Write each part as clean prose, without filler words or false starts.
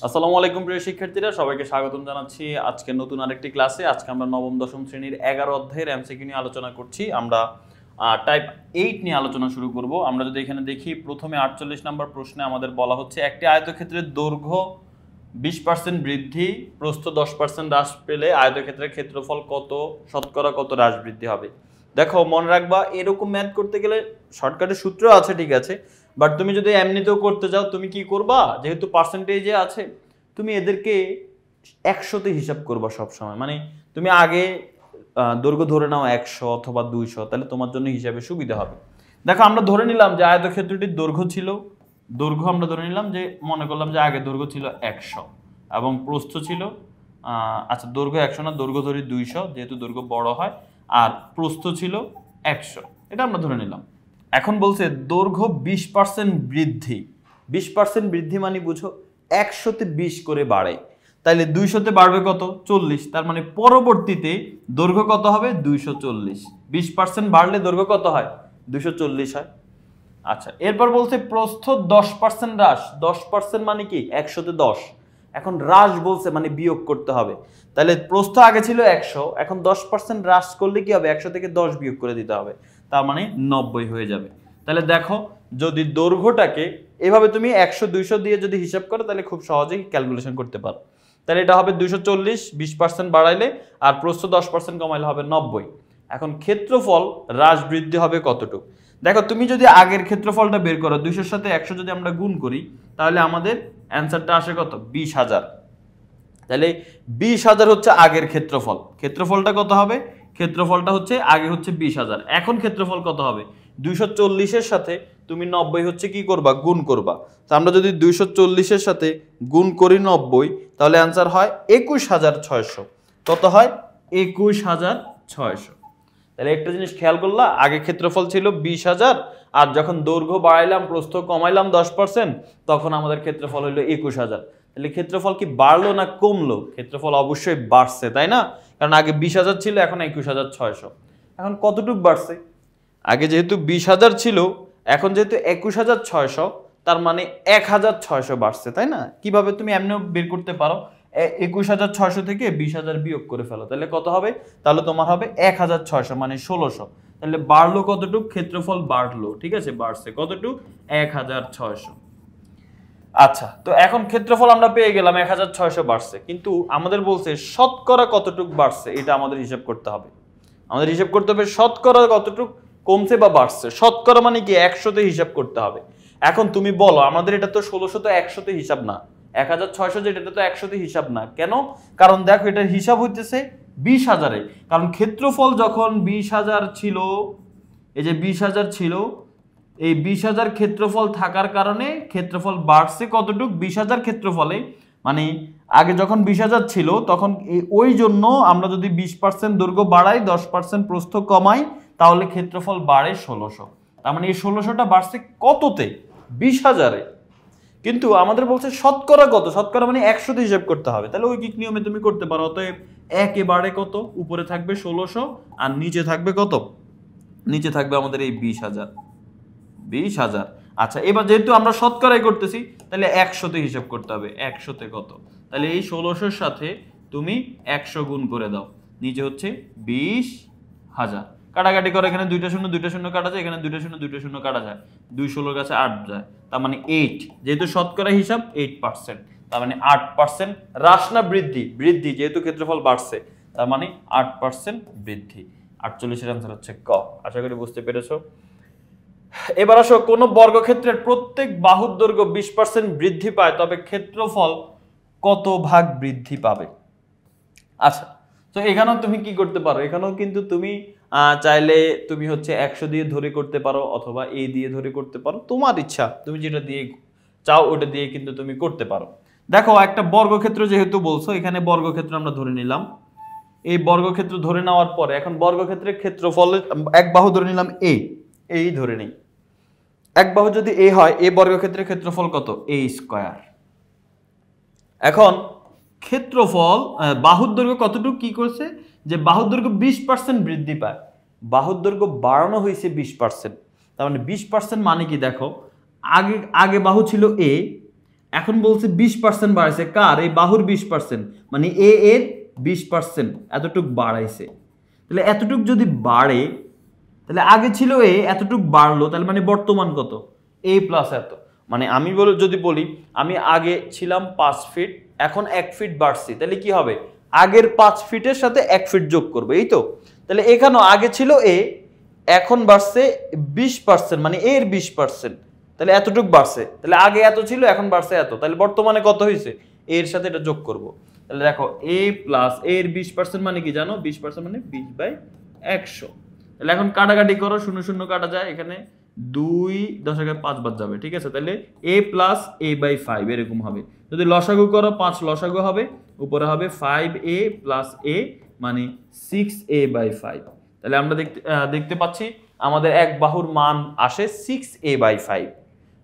আসসালামু আলাইকুম প্রিয় শিক্ষার্থীরা, সবাইকে স্বাগতম জানাচ্ছি আজকে নতুন আরেকটি ক্লাসে। আজকে আমরা নবম দশম শ্রেণীর 11 অধ্যায়ের এমসিকিউ নিয়ে আলোচনা করছি। আমরা টাইপ 8 নিয়ে আলোচনা শুরু করব। আমরা যদি এখানে দেখি, প্রথমে 48 নম্বর প্রশ্নে আমাদের বলা হচ্ছে একটি আয়তক্ষেত্রের দৈর্ঘ্য 20% বৃদ্ধি, প্রস্থ 10% হ্রাস পেলে আয়তক্ষেত্রের ক্ষেত্রফল কত, শতকরা কত হ্রাস বৃদ্ধি হবে। দেখো, মনে রাখবা, এরকম ম্যাথ করতে গেলে শর্টকাটের সূত্র আছে, ঠিক আছে, বাট তুমি যদি এমনিতেও করতে যাও, তুমি কি করবা, যেহেতু পার্সেন্টেজে আছে, তুমি এদেরকে 100তে হিসাব করবা সবসময়। মানে তুমি আগে দৈর্ঘ্য ধরে নাও 100 অথবা 200, তাহলে তোমার জন্য হিসাবে সুবিধা হবে। দেখো, আমরা ধরে নিলাম যে আয়তক্ষেত্রটির দৈর্ঘ্য আমরা ধরে নিলাম যে, মনে করলাম যে আগে দৈর্ঘ্য ছিল 100 এবং প্রস্থ ছিল আচ্ছা, দৈর্ঘ্য 100 না, দৈর্ঘ্য ধরি 200, যেহেতু দৈর্ঘ্য বড় হয়, আর প্রস্থ ছিল 100, এটা আমরা ধরে নিলাম। এখন বলছে দৈর্ঘ্য 20% বৃদ্ধি। 20% বৃদ্ধি মানে বুঝো 100তে 20 করে বাড়ে, তাইলে 200তে বাড়বে কত, 40। তার মানে পরবর্তীতে দৈর্ঘ্য কত হবে, 240। 20% বাড়লে দৈর্ঘ্য কত হয়, 240 হয়। আচ্ছা, এরপর বলছে প্রস্থ 10% হ্রাস। 10% মানে কি, 100তে 10। এখন হ্রাস বলছে মানে বিয়োগ করতে হবে। তাহলে প্রস্থ আগে ছিল 100, এখন 10% হ্রাস করলে কি হবে, 100 থেকে 10 বিয়োগ করে দিতে হবে, তার মানে 90 হয়ে যাবে। তাহলে দেখো, যদি দৈর্ঘ্যটাকে এভাবে তুমি 100 200 দিয়ে যদি হিসাব করো, তাহলে খুব সহজেই ক্যালকুলেশন করতে পারো। তাহলে এটা হবে 240, 20% বাড়াইলে, আর প্রস্থ 10% কমাইলে হবে 90। এখন ক্ষেত্রফল হ্রাস বৃদ্ধি হবে কতটুকু। দেখো, তুমি যদি আগের ক্ষেত্রফলটা বের করো, 200-র সাথে 100 যদি আমরা গুণ করি, তাহলে আমাদের অ্যান্সারটা আসে কত, 20,000। তাহলে 20,000 হচ্ছে আগের ক্ষেত্রফল। ক্ষেত্রফলটা কত হবে, ক্ষেত্রফলটা হচ্ছে আগে হচ্ছে 20,000, এখন ক্ষেত্রফল কত হবে, 240-এর সাথে তুমি 90 হচ্ছে কি করবা, গুণ করবা। তো আমরা যদি 240-এর সাথে গুণ করি 90, তাহলে অ্যান্সার হয় 21,600। কত হয়, 21,600। তাহলে একটা জিনিস খেয়াল করলা, আগে ক্ষেত্রফল ছিল 20,000, আর যখন দৈর্ঘ্য বাড়াইলাম, প্রস্থ কমাইলাম 10%, তখন আমাদের ক্ষেত্রফল হলো 21,000। তাহলে ক্ষেত্রফল কি বাড়লো না কমলো, ক্ষেত্রফল অবশ্যই বাড়ছে, তাই না? কারণ আগে 20,000 ছিল, এখন 21,600। এখন কতটুক বাড়ছে, আগে যেহেতু 20,000 ছিল, এখন যেহেতু 21,600, তার মানে 1,600 বাড়ছে, তাই না? কিভাবে, তুমি এমনিও বের করতে পারো, 21,600 থেকে 20,000 বিয়োগ করে ফেলো, তাহলে কত হবে, তাহলে তোমার হবে 1,600 মানে 1600। তাহলে বাড়লো কতটুক, ক্ষেত্রফল বাড়লো, ঠিক আছে, বাড়ছে কতটুক, 1,600। আচ্ছা, তো এখন ক্ষেত্রফল আমরা পেয়ে গেলাম 1,600 বাড়ছে, কিন্তু আমাদের বলছে শতকরা কতটুক বাড়ছে, এটা আমাদের হিসাব করতে হবে। আমাদের হিসাব করতে হবে শতকরা কতটুক কমছে বা বাড়ছে। শতকরা মানে কি, 100তে হিসাব করতে হবে। এখন তুমি বলো, আমাদের এটা তো 1600, তো 100তে হিসাব না। 1,600 যেটা, এটা তো 100তে হিসাব না। কেন? কারণ দেখো, এটার হিসাব হইতেছে 20,000-এ। কারণ ক্ষেত্রফল যখন 20,000 ছিল, এই যে 20,000 ছিল, এই 20,000 ক্ষেত্রফল থাকার কারণে ক্ষেত্রফল বাড়ছে কতটুক, 20,000 ক্ষেত্রফলে, মানে আগে যখন 20,000 ছিল, তখন ওই জন্য আমরা যদি 20% দৈর্ঘ্য বাড়াই, 10% প্রস্থ কমাই, তাহলে ক্ষেত্রফল বাড়ে 1600। তার মানে এই 1600টা বাড়ছে কততে, 20,000-এ। কিন্তু আমাদের বলছে শতকরা কত, শতকরা মানে 100তে হিসাব করতে হবে। তাহলে ঐকিক নিয়মে তুমি করতে পারো। অতএব একেবারে কত, উপরে থাকবে 1600, আর নিচে থাকবে কত, নিচে থাকবে আমাদের এই 20,000। আচ্ছা, এবার যেহেতু আমরা শতকরাই করতেছি, তাহলে 100তে হিসাব করতে হবে। 100তে কত, তাহলে এই 1600-র সাথে তুমি 100 গুণ করে দাও, নিচে হচ্ছে 20,000। কাটাকাটি করে, এখানে 2টা শূন্য 2টা শূন্য কাটা যায়, এখানে 2টা শূন্য 2টা শূন্য কাটা যায়, 2 16 কাছে 8 যায়, তার মানে 8। যেহেতু শতকরা হিসাব 8%, তার মানে 8% হ্রাস না বৃদ্ধি, বৃদ্ধি, যেহেতু ক্ষেত্রফল বাড়ছে, তার মানে 8% বৃদ্ধি। 48-এর অ্যান্সার হচ্ছে ক। আশা করি বুঝতে পেরেছো। এবার আসো, কোন বর্গক্ষেত্রের প্রত্যেক বাহুর দৈর্ঘ্য 20% বৃদ্ধি পায়, তবে ক্ষেত্রফল কত ভাগ বৃদ্ধি পাবে। আচ্ছা, তো এখানেও তুমি কি করতে পারো, এখানেও কিন্তু তুমি চাইলে তুমি হচ্ছে 100 দিয়ে ধরে করতে পারো, অথবা এ দিয়ে ধরে করতে পারো, তোমার ইচ্ছা, তুমি যেটা দিয়ে চাও ওটা দিয়ে কিন্তু তুমি করতে পারো। দেখো, একটা বর্গক্ষেত্র যেহেতু বলছো, এখানে বর্গক্ষেত্র আমরা ধরে নিলাম। এই বর্গক্ষেত্র ধরে নেওয়ার পরে এখন বর্গক্ষেত্রের ক্ষেত্রফল, এক বাহু ধরে নিলাম এই ধরে নেই, এক বাহু যদি এ হয়, এ বর্গক্ষেত্রের ক্ষেত্রফল কত, এ স্কয়ার। এখন ক্ষেত্রফল, বাহুর দৈর্ঘ্য কতটুকু কি করছে, যে বাহুর দৈর্ঘ্য 20% বৃদ্ধি পায়, বাহুর দৈর্ঘ্য বাড়ানো হয়েছে 20%। তার মানে 20% মানে কি, দেখো, আগে বাহু ছিল এ, এখন বলছে 20% বাড়াইছে, কার? এই বাহুর 20%, মানে এ এর 20% এতটুক বাড়াইছে। তাহলে এতটুক যদি বাড়ে, তাহলে আগে ছিল এ, এতটুক বাড়লো, তাহলে মানে বর্তমান কত? এ প্লাস এত। মানে আমি যদি বলি আমি আগে ছিলাম 5 ফিট, এখন 1 ফিট বাড়ছি, তাহলে কি হবে? আগের 5 ফিটের সাথে 1 ফিট যোগ করবো, এই তো। তাহলে এখানেও আগে ছিল এ, এখন বাড়ছে 20%, মানে এর 20%, তাহলে এতটুক বাড়ছে। তাহলে আগে এত ছিল, এখন বাড়ছে এত, তাহলে বর্তমানে কত হয়েছে? এর সাথে এটা যোগ করব। তাহলে দেখো এ প্লাস এর 20% মানে কি জানো? 20% মানে 20/100। তাহলে এখন কাটাকাটি করো, 0 0 কাটা যায়, এখানে 2 10 5 বার যাবে, ঠিক আছে? তাহলে a প্লাস a/5 এরকম হবে। যদি লসাগু করো 5 লসাগু হবে, উপরে হবে 5a প্লাস a, মানে 6a/5। তাহলে আমরা দেখতে পাচ্ছি আমাদের এক বাহুর মান আসে 6a/5।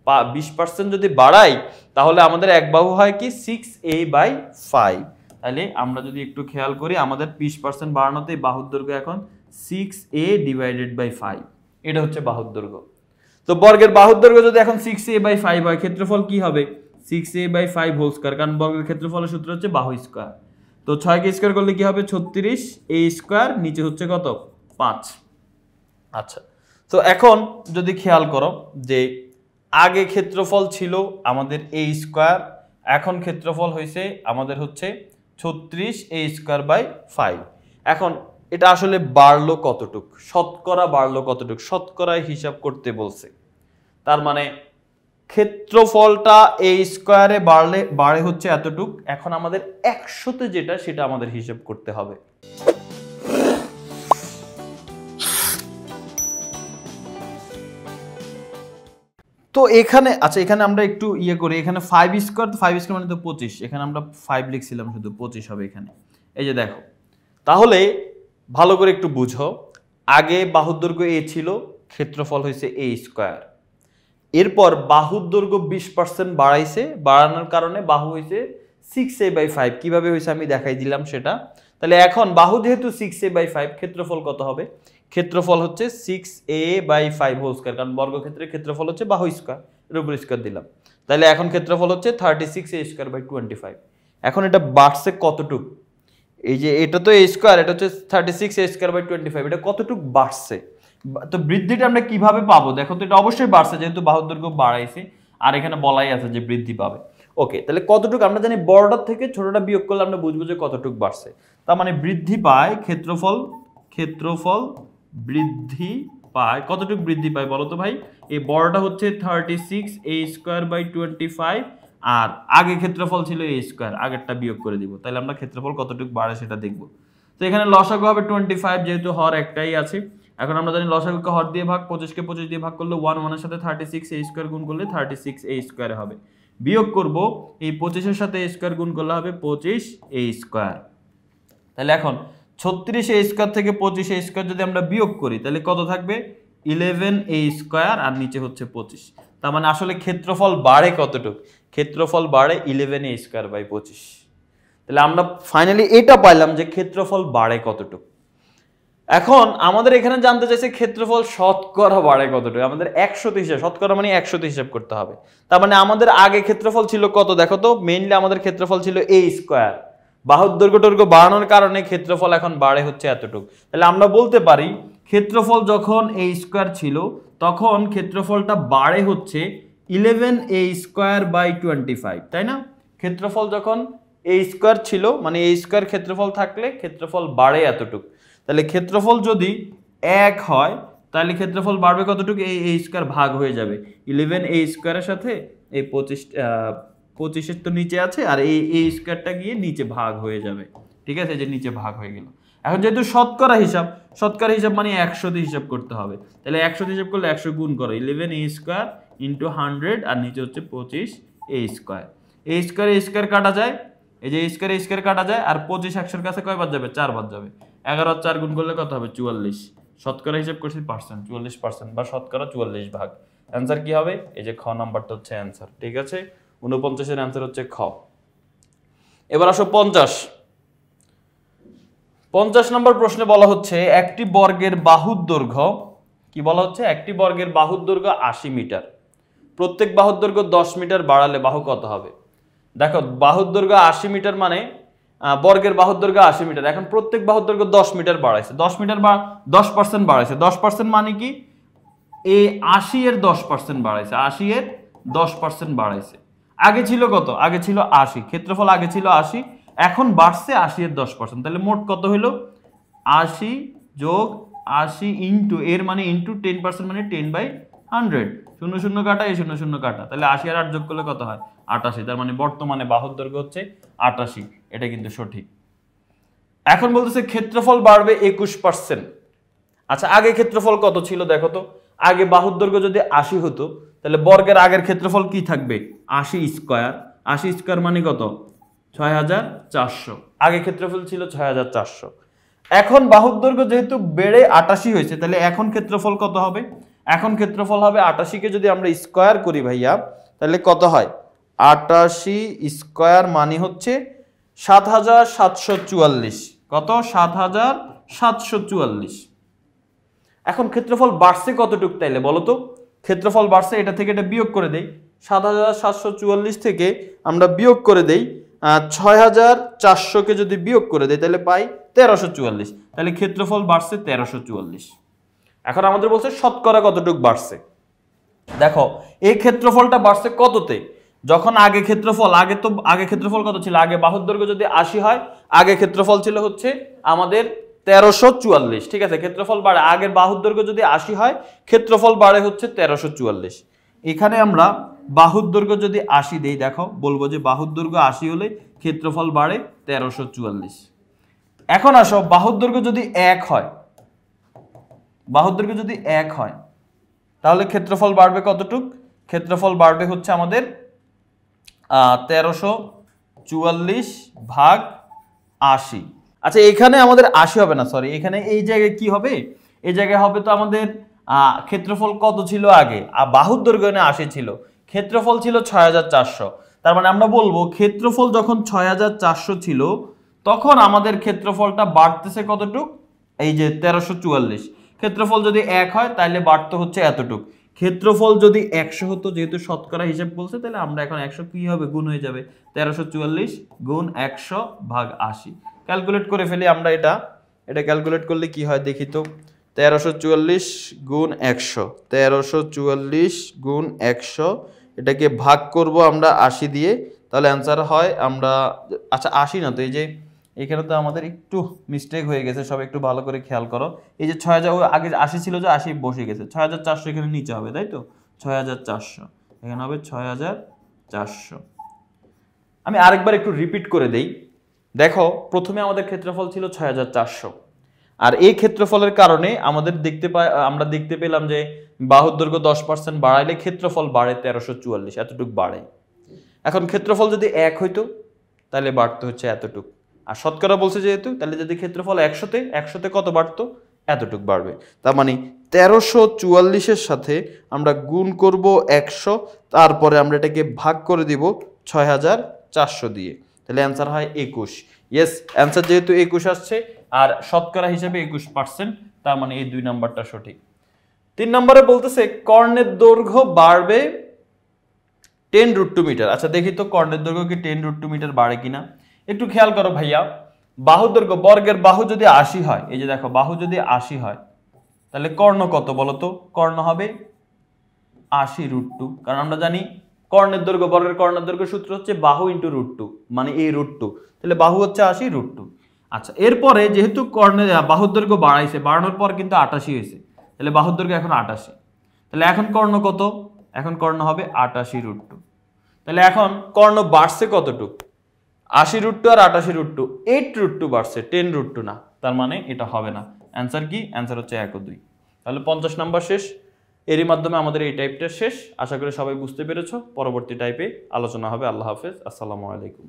20% যদি বাড়াই তাহলে আমাদের এক বাহু হয় কি? 6a/5। তাহলে আমরা যদি একটু খেয়াল করি, আমাদের 20% বাড়ানোতে বাহুর দৈর্ঘ্য এখন 6a/5, এটা হচ্ছে বাহুর দৈর্ঘ্য। তো বর্গের বাহুর দৈর্ঘ্য যদি এখন 6a/5 হয়, ক্ষেত্রফল কি হবে? 6a/5 হোল স্কয়ার, কারণ বর্গের ক্ষেত্রফলের সূত্র হচ্ছে বাহু স্কয়ার। তো 6 কে স্কয়ার করলে কি হবে? 36a স্কয়ার, নিচে হচ্ছে কত? 5। আচ্ছা, তো এখন যদি খেয়াল করো যে আগে ক্ষেত্রফল ছিল আমাদের a স্কয়ার, এখন ক্ষেত্রফল হয়েছে আমাদের হচ্ছে 36a স্কয়ার বাই 5। এখন এটা আসলে বাড়লো কতটুক? শতকরা বাড়লো কতটুক? শতকরায় হিসাব করতে বলছে। তার মানে ক্ষেত্রফলটা a স্কয়ারে বাড়ে হচ্ছে এতটুক। এখন আমাদের 100তে যেটা, সেটা আমাদের হিসাব করতে হবে। তো এখানে আচ্ছা, এখানে আমরা একটু ইয়ে করি, এখানে 5 স্কয়ার, তো 5 স্কয়ার মানে তো 25, এখানে আমরা 5 লিখছিলাম, শুধু 25 হবে এখানে। এই যে দেখো, তাহলে ভালো করে একটু বুঝো, আগে বাহুর দৈর্ঘ্য a ছিল, ক্ষেত্রফল হয়েছে a স্কয়ার। এরপর বাহুর দৈর্ঘ্য 20% বাড়াইছে, বাড়ানোর কারণে বাহু হয়েছে 6a/5। কিভাবে হয়েছে আমি দেখাই দিলাম সেটা। তাহলে এখন বাহু যেহেতু 6a/5, ক্ষেত্রফল কত হবে? ক্ষেত্রফল হচ্ছে 6a/5 হোল স্কয়ার, কারণ বর্গক্ষেত্রের ক্ষেত্রফল হচ্ছে বাহু স্কয়ার, এর উপর স্কয়ার দিলাম। তাহলে এখন ক্ষেত্রফল হচ্ছে 36a স্কয়ার বাই 25। এখন এটা বাড়ছে কতটুক? এই যে এটা তো a স্কয়ার, এটা হচ্ছে 36a স্কয়ার বাই 25, এটা কতটুক বাড়ছে? তো বৃদ্ধিটা আমরা কিভাবে পাবো? দেখো তো, এটা অবশ্যই বাড়ছে, যেহেতু বাহুর দৈর্ঘ্য বাড়াইছে, আর এখানে বলাই আছে যে বৃদ্ধি পাবে। ওকে, তাহলে কতটুক? আমরা জানি বড়টার থেকে ছোটটা বিয়োগ করলে আমরা বুঝবো যে কতটুক বাড়ছে। তার মানে বৃদ্ধি পায় ক্ষেত্রফল বৃদ্ধি পায়। কতটুক বৃদ্ধি পায় বলো তো ভাই? এই বড়টা হচ্ছে 36a স্কয়ার বাই 25, আর আগে ক্ষেত্রফল ছিল a স্কয়ার, আগেরটা বিয়োগ করে দিব, তাহলে আমরা ক্ষেত্রফল কতটুক বাড়ে সেটা দেখব। তো এখানে লসাগু হবে 25, যেহেতু হর একটাই আছে। এখন আমরা জানি লসাগুকে হর দিয়ে ভাগ, 25কে 25 দিয়ে ভাগ করলে 1 1 এর সাথে 36a স্কয়ার গুণ করলে 36a স্কয়ার হবে। বিয়োগ করব, এই 25 এর সাথে a স্কয়ার গুণ করলে হবে 25a স্কয়ার। তাহলে এখন 36a স্কয়ার থেকে 25a স্কয়ার যদি আমরা বিয়োগ করি, তাহলে কত থাকবে? 11a স্কয়ার, আর নিচে হচ্ছে 25। তার মানে আসলে ক্ষেত্রফল বাড়ে কতটুক? ক্ষেত্রফল বাড়ে 11a স্কয়ার বাই 25। তাহলে আমরা ফাইনালি এটা পাইলাম যে ক্ষেত্রফল বাড়ে কতটুক। এখন আমাদের এখানে জানতে চাইছে ক্ষেত্রফল শতকরা বাড়ে কতটুকু। আমাদের 100তে হিসাব, শতকরা মানে 100তে হিসাব করতে হবে। তার মানে আমাদের আগে ক্ষেত্রফল ছিল কত? দেখো তো, মেইনলি আমাদের ক্ষেত্রফল ছিল a স্কয়ার, বাহুর দৈর্ঘ্য বাড়ানোর কারণে ক্ষেত্রফল এখন বাড়ে হচ্ছে এতটুকু। তাহলে আমরা বলতে পারি ক্ষেত্রফল যখন a স্কয়ার ছিল, তখন ক্ষেত্রফলটা বাড়ে হচ্ছে 11a স্কয়ার বাই 25, তাই না? ক্ষেত্রফল যখন a স্কয়ার ছিল, মানে a স্কয়ার ক্ষেত্রফল থাকলে ক্ষেত্রফল বাড়ে এতটুকু। তাহলে ক্ষেত্রফল যদি 1 হয়, তাহলে ক্ষেত্রফল বাড়বে কতটুকু? এই a স্কয়ার ভাগ হয়ে যাবে 11a স্কয়ারের সাথে, এই 25 তো নিচে আছে, আর এই a স্কয়ারটা গিয়ে নিচে ভাগ হয়ে যাবে, ঠিক আছে? যে নিচে ভাগ হয়ে গেল। এখন যেহেতু শতকরা হিসাব মানে 100 দিয়ে হিসাব করতে হবে। তাহলে 100 দিয়ে হিসাব করলে 100 গুণ করো 11a স্কয়ার ইন্টু 100, আর নিচে হচ্ছে 25a স্কয়ার। a স্কয়ার কাটা যায়, এই যে a স্কয়ার কাটা যায়, আর 25 100-এর কাছে কয়বার যাবে? 4 বার যাবে। 11 আর 4 গুণ করলে কত হবে? 44। শতকরা হিসাব করছি পার্সেন্ট, 44%, বা শতকরা 44 ভাগ। অ্যান্সার কি হবে? এই যে খ নাম্বারটা হচ্ছে অ্যান্সার, ঠিক আছে? 49 এর অ্যান্সার হচ্ছে খ। এবার আসো 50 নম্বর প্রশ্নে বলা হচ্ছে একটি বর্গের বাহুর দৈর্ঘ্য, কি বলা হচ্ছে? একটি বর্গের বাহুর দৈর্ঘ্য 80 মিটার। প্রত্যেক বাহুর দৈর্ঘ্য 10 মিটার বাড়ালে বাহু কত হবে? দেখো বাহুর দৈর্ঘ্য 80 মিটার মানে বর্গের বাহুর দৈর্ঘ্য 80 মিটার। এখন প্রত্যেক বাহুর দৈর্ঘ্য 10 মিটার বাড়াইছে, 10 মিটার বা 10% বাড়াইছে। 10% মানে কি? এই 80 এর 10% বাড়াইছে, 80 এর 10% বাড়াইছে। আগে ছিল কত? আগে ছিল 80, ক্ষেত্রফল আগে ছিল 80, এখন বাড়ছে 80 এর 10%। তাহলে মোট কত হলো? 80 যোগ 80 ইন্টু এর মানে ইন্টু 10% মানে 10/100। 0 0 কাটা, এই 0 0 কাটা, তাহলে 80 আর 8 যোগ করলে কত হয়? 88। তার মানে বর্তমানে বাহুর দৈর্ঘ্য হচ্ছে 88। এটা কিন্তু সঠিক। এখন বলতেছে ক্ষেত্রফল বাড়বে 21%। আচ্ছা, আগে ক্ষেত্রফল কত ছিল দেখো তো। আগে বাহুর দৈর্ঘ্য যদি 80 হতো তাহলে বর্গের আগের ক্ষেত্রফল কি থাকবে? 80 স্কয়ার। 80 স্কয়ার মানে কত? 6400। আগে ক্ষেত্রফল ছিল 6400। এখন বাহুর দৈর্ঘ্য যেহেতু বেড়ে 88 হয়েছে, তাহলে এখন ক্ষেত্রফল কত হবে? এখন ক্ষেত্রফল হবে 88 কে যদি আমরা স্কয়ার করি ভাইয়া, তাহলে কত হয়? 88 স্কয়ার মানে হচ্ছে 7744। কত? 7744। এখন ক্ষেত্রফল বাড়ছে কতটুকু তাইলে বলো তো? ক্ষেত্রফল বাড়ছে, এটা থেকে এটা বিয়োগ করে দেই। 7744 থেকে আমরা বিয়োগ করে দেই 6400 কে যদি বিয়োগ করে দেই তাহলে পাই 1344। তাহলে ক্ষেত্রফল বাড়ছে 1344। এখন আমাদের বলছে শতকরা কতটুকু বাড়ছে। দেখো এই ক্ষেত্রফলটা বাড়ছে কততে? যখন আগে ক্ষেত্রফল কত ছিল? আগে বাহুর দৈর্ঘ্য যদি 80 হয়, আগে ক্ষেত্রফল ছিল হচ্ছে আমাদের 1344। ঠিক আছে, ক্ষেত্রফল বাড়ে, আগের বাহুর দৈর্ঘ্য যদি 80 হয়, ক্ষেত্রফল বাড়ে হচ্ছে 1344। এখানে আমরা বাহুর দৈর্ঘ্য যদি 80 দেই, দেখো বলবো যে বাহুর দৈর্ঘ্য 80 হলে ক্ষেত্রফল বাড়ে 1344। এখন আসো বাহুর দৈর্ঘ্য যদি 1 হয়, বাহুর দৈর্ঘ্য যদি 1 হয় তাহলে ক্ষেত্রফল বাড়বে কতটুক? ক্ষেত্রফল বাড়বে হচ্ছে আমাদের 1344 ভাগ 80। আচ্ছা, এখানে আমাদের 80 হবে না, সরি, এখানে এই জায়গায় কি হবে? এই জায়গায় হবে তো আমাদের ক্ষেত্রফল কত ছিল আগে? বাহুর দৈর্ঘ্য 80 ছিল, ক্ষেত্রফল ছিল 6400। তার মানে আমরা বলবো ক্ষেত্রফল যখন 6400 ছিল তখন আমাদের ক্ষেত্রফলটা বাড়তেছে কতটুক? এই যে 1344। ক্ষেত্রফল যদি 1 হয় তাহলে বাড়তে হচ্ছে এতটুক। ক্ষেত্রফল যদি 100 হতো, যেহেতু শতকরা হিসাব বলছে, তাহলে আমরা এখন 100 কি হবে? গুণ হয়ে যাবে। 1344 গুণ 100 ভাগ 80। ক্যালকুলেট করে ফেলি আমরা। এটা ক্যালকুলেট করলে কি হয় দেখি তো। 1344 গুণ 100, 1344 গুণ 100, এটাকে ভাগ করব আমরা 80 দিয়ে, তাহলে অ্যান্সার হয় আমরা, আচ্ছা 80 না তো, এই যে এখানে তো আমাদের একটু মিস্টেক হয়ে গেছে, সব একটু ভালো করে খেয়াল করো। এই যে 6000, আগে 80 ছিল, যে 80 বসে গেছে, 6400 এখানে নিচে হবে, তাই তো? 6400 এখানে হবে 6400। আমি আরেকবার একটু রিপিট করে দেই। দেখো প্রথমে আমাদের ক্ষেত্রফল ছিল 6400, আর এই ক্ষেত্রফলের কারণে আমরা দেখতে পেলাম যে বাহুর দৈর্ঘ্য 10% বাড়াইলে ক্ষেত্রফল বাড়ে 1344, এতটুক বাড়ে। এখন ক্ষেত্রফল যদি 1 হইতো তাহলে বাড়তে হচ্ছে এতটুক, আর শতকরা বলছে যেহেতু, তাহলে যদি ক্ষেত্রফল 100তে কত বাড়তো? এতটুক বাড়বে। তার মানে 1344-এর সাথে আমরা গুণ করব 100, তারপরে আমরা এটাকে ভাগ করে দিব 6400 দিয়ে, তাহলে অ্যান্সার হয় 21। ইয়েস, অ্যান্সার যেহেতু 21 আসছে আর শতকরা হিসেবে 21%, তার মানে এই 2 নাম্বারটা সঠিক। 3 নম্বরে বলতেছে কর্ণের দৈর্ঘ্য বাড়বে 10√2 মিটার। আচ্ছা দেখি তো কর্ণের দৈর্ঘ্য কি 10√2 মিটার বাড়ে কিনা। একটু খেয়াল করো ভাইয়া, বাহুর দৈর্ঘ্য, বর্গের বাহু যদি 80 হয়, এই যে দেখো বাহু যদি 80 হয় তাহলে কর্ণ কত বলো তো? কর্ণ হবে 80√2, কারণ আমরা জানি কর্ণের দৈর্ঘ্য, বর্গের কর্ণের দৈর্ঘ্য সূত্র হচ্ছে বাহু ইন্টু √2, মানে এই √2, তাহলে বাহু হচ্ছে 80√2। আচ্ছা, এরপরে যেহেতু কর্ণের বাহুর দৈর্ঘ্য বাড়াইছে, বাড়ানোর পর কিন্তু 88 হয়েছে, তাহলে বাহুর দৈর্ঘ্য এখন 88, তাহলে এখন কর্ণ কত? এখন কর্ণ হবে 88√2। তাহলে এখন কর্ণ বাড়ছে কতটুক? 80√2 আর 88√2, 8√2 বাড়ছে, 10√2 না। তার মানে এটা হবে না। অ্যান্সার কি? অ্যান্সার হচ্ছে 1 ও 2। তাহলে 50 নাম্বার শেষ। এরই মাধ্যমে আমাদের এই টাইপটা শেষ। আশা করি সবাই বুঝতে পেরেছো। পরবর্তী টাইপে আলোচনা হবে। আল্লাহ হাফেজ, আসসালামু আলাইকুম।